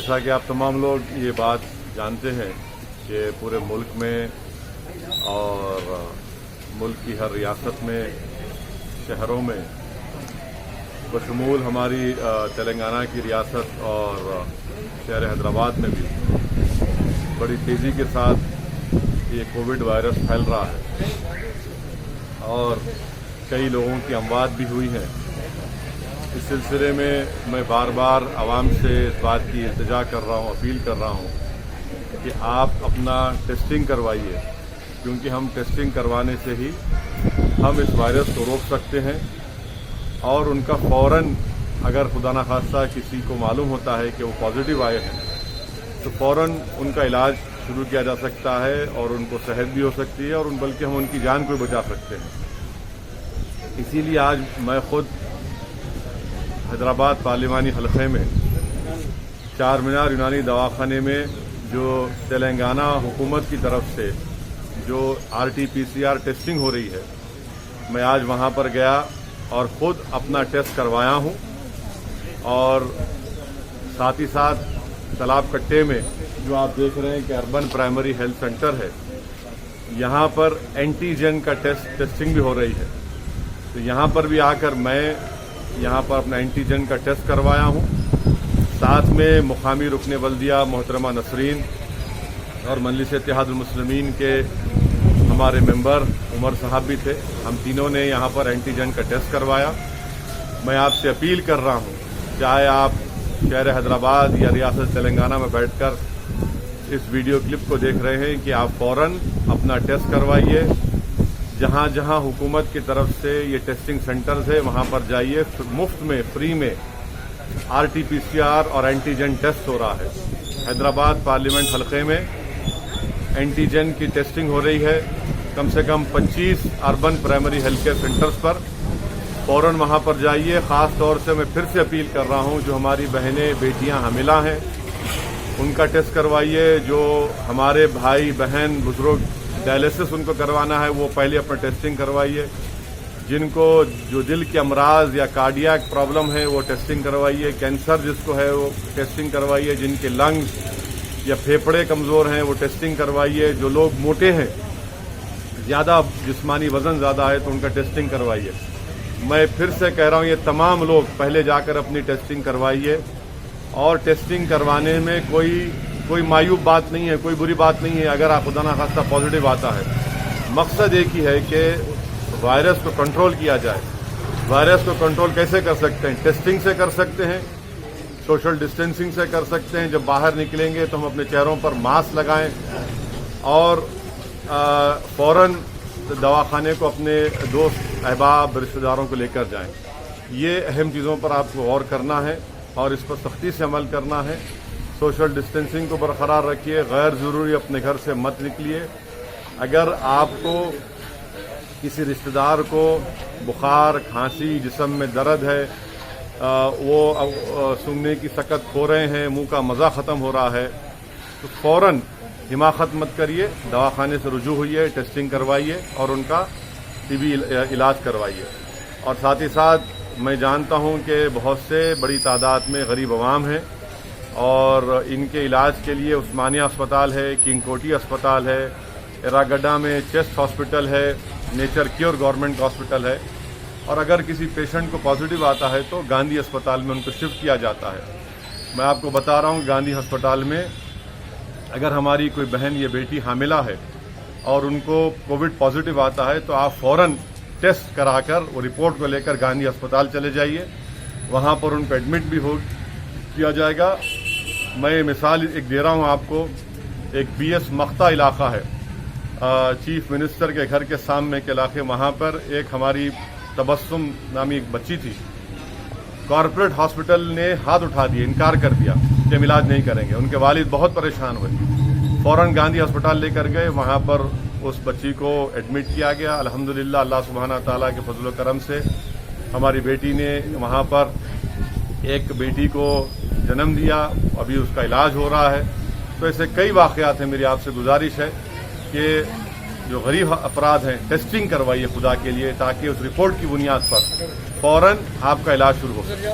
جیسا کہ آپ تمام لوگ یہ بات جانتے ہیں کہ پورے ملک میں اور ملک کی ہر ریاست میں شہروں میں بشمول ہماری تلنگانہ کی ریاست اور شہر حیدرآباد میں بھی بڑی تیزی کے ساتھ یہ کووڈ وائرس پھیل رہا ہے اور کئی لوگوں کی اموات بھی ہوئی ہیں۔ اس سلسلے میں میں بار بار عوام سے اس بات کی التجا کر رہا ہوں، اپیل کر رہا ہوں کہ آپ اپنا ٹیسٹنگ کروائیے، کیونکہ ہم ٹیسٹنگ کروانے سے ہی ہم اس وائرس کو روک سکتے ہیں اور ان کا فوراً اگر خدا نخواستہ کسی کو معلوم ہوتا ہے کہ وہ پازیٹیو آئے ہیں تو فوراً ان کا علاج شروع کیا جا سکتا ہے اور ان کو صحت بھی ہو سکتی ہے اور بلکہ ہم ان کی جان کو بھی بچا سکتے ہیں۔ اسی لیے آج میں خود حیدرآباد پارلیمانی حلقے میں چار مینار یونانی دواخانے میں جو تلنگانہ حکومت کی طرف سے جو RT-PCR ٹیسٹنگ ہو رہی ہے، میں آج وہاں پر گیا اور خود اپنا ٹیسٹ کروایا ہوں اور ساتھ ہی ساتھ تالاب کٹے میں جو آپ دیکھ رہے ہیں کہ اربن پرائمری ہیلتھ سینٹر ہے، یہاں پر اینٹیجن کا ٹیسٹنگ بھی ہو رہی ہے، تو یہاں پر بھی آ کر میں یہاں پر اپنا اینٹیجن کا ٹیسٹ کروایا ہوں۔ ساتھ میں مقامی رکن بلدیہ محترمہ نسرین اور مجلس اتحاد المسلمین کے ہمارے ممبر عمر صاحب بھی تھے، ہم تینوں نے یہاں پر اینٹیجن کا ٹیسٹ کروایا۔ میں آپ سے اپیل کر رہا ہوں، چاہے آپ شہر حیدرآباد یا ریاست تلنگانہ میں بیٹھ کر اس ویڈیو کلپ کو دیکھ رہے ہیں، کہ آپ فوراً اپنا ٹیسٹ کروائیے۔ جہاں جہاں حکومت کی طرف سے یہ ٹیسٹنگ سینٹرز ہے وہاں پر جائیے، مفت میں فری میں RT-PCR اور اینٹیجن ٹیسٹ ہو رہا ہے۔ حیدرآباد پارلیمنٹ حلقے میں اینٹیجن کی ٹیسٹنگ ہو رہی ہے، کم سے کم 25 urban primary health care centres پر، فوراً وہاں پر جائیے۔ خاص طور سے میں پھر سے اپیل کر رہا ہوں، جو ہماری بہنیں بیٹیاں حاملہ ہیں ان کا ٹیسٹ کروائیے، جو ہمارے بھائی بہن بزرگ ڈائلسس ان کو کروانا ہے وہ پہلے اپنا ٹیسٹنگ کروائیے، جن کو جو دل کے امراض یا کارڈیاک پرابلم ہے وہ ٹیسٹنگ کروائیے، کینسر جس کو ہے وہ ٹیسٹنگ کروائیے، جن کے لنگز یا پھیپھڑے کمزور ہیں وہ ٹیسٹنگ کروائیے، جو لوگ موٹے ہیں، زیادہ جسمانی وزن زیادہ ہے تو ان کا ٹیسٹنگ کروائیے۔ میں پھر سے کہہ رہا ہوں، یہ تمام لوگ پہلے جا کر اپنی ٹیسٹنگ کروائیے، اور ٹیسٹنگ کروانے میں کوئی معیوب بات نہیں ہے، کوئی بری بات نہیں ہے اگر آپ خدا نخواستہ پازیٹیو آتا ہے۔ مقصد ایک ہی ہے کہ وائرس کو کنٹرول کیا جائے۔ وائرس کو کنٹرول کیسے کر سکتے ہیں؟ ٹیسٹنگ سے کر سکتے ہیں، سوشل ڈسٹینسنگ سے کر سکتے ہیں، جب باہر نکلیں گے تو ہم اپنے چہروں پر ماسک لگائیں اور فوراً دواخانے کو اپنے دوست احباب رشتہ داروں کو لے کر جائیں۔ یہ اہم چیزوں پر آپ کو غور کرنا ہے اور اس پر سختی سے عمل کرنا ہے۔ سوشل ڈسٹینسنگ کو برقرار رکھیے، غیر ضروری اپنے گھر سے مت نکلیے۔ اگر آپ کو کسی رشتہ دار کو بخار، کھانسی، جسم میں درد ہے، وہ سونگنے کی سکت کھو رہے ہیں، منہ کا مزہ ختم ہو رہا ہے، تو فوراً حماقت مت کریے، دواخانے سے رجوع ہوئیے، ٹیسٹنگ کروائیے اور ان کا طبی علاج کروائیے۔ اور ساتھ ہی ساتھ میں جانتا ہوں کہ بہت سے بڑی تعداد میں غریب عوام ہیں اور ان کے علاج کے لیے عثمانیہ اسپتال ہے، کنگ کوٹی اسپتال ہے، ایراگڈا میں چیسٹ ہاسپٹل ہے، نیچر کیور گورنمنٹ ہاسپٹل ہے، اور اگر کسی پیشنٹ کو پازیٹیو آتا ہے تو گاندھی اسپتال میں ان کو شفٹ کیا جاتا ہے۔ میں آپ کو بتا رہا ہوں، گاندھی ہسپتال میں اگر ہماری کوئی بہن یا بیٹی حاملہ ہے اور ان کو کووڈ پازیٹیو آتا ہے تو آپ فوراً ٹیسٹ کرا کر وہ رپورٹ کو لے کر گاندھی اسپتال چلے جائیے، وہاں پر ان کو ایڈمٹ بھی کیا جائے گا۔ میں مثال ایک دے رہا ہوں آپ کو، ایک BS مختہ علاقہ ہے، چیف منسٹر کے گھر کے سامنے کے علاقے، وہاں پر ایک ہماری تبسم نامی ایک بچی تھی، کارپوریٹ ہاسپٹل نے ہاتھ اٹھا دیا، انکار کر دیا کہ ہم علاج نہیں کریں گے۔ ان کے والد بہت پریشان ہوئے، فوراً گاندھی ہسپتال لے کر گئے، وہاں پر اس بچی کو ایڈمٹ کیا گیا۔ الحمدللہ اللہ سبحانہ تعالیٰ کے فضل و کرم سے ہماری بیٹی نے وہاں پر ایک بیٹی کو جنم دیا، ابھی اس کا علاج ہو رہا ہے۔ تو ایسے کئی واقعات ہیں۔ میری آپ سے گزارش ہے کہ جو غریب افراد ہیں ٹیسٹنگ کروائیے خدا کے لیے، تاکہ اس رپورٹ کی بنیاد پر فوراً آپ کا علاج شروع ہو سکے۔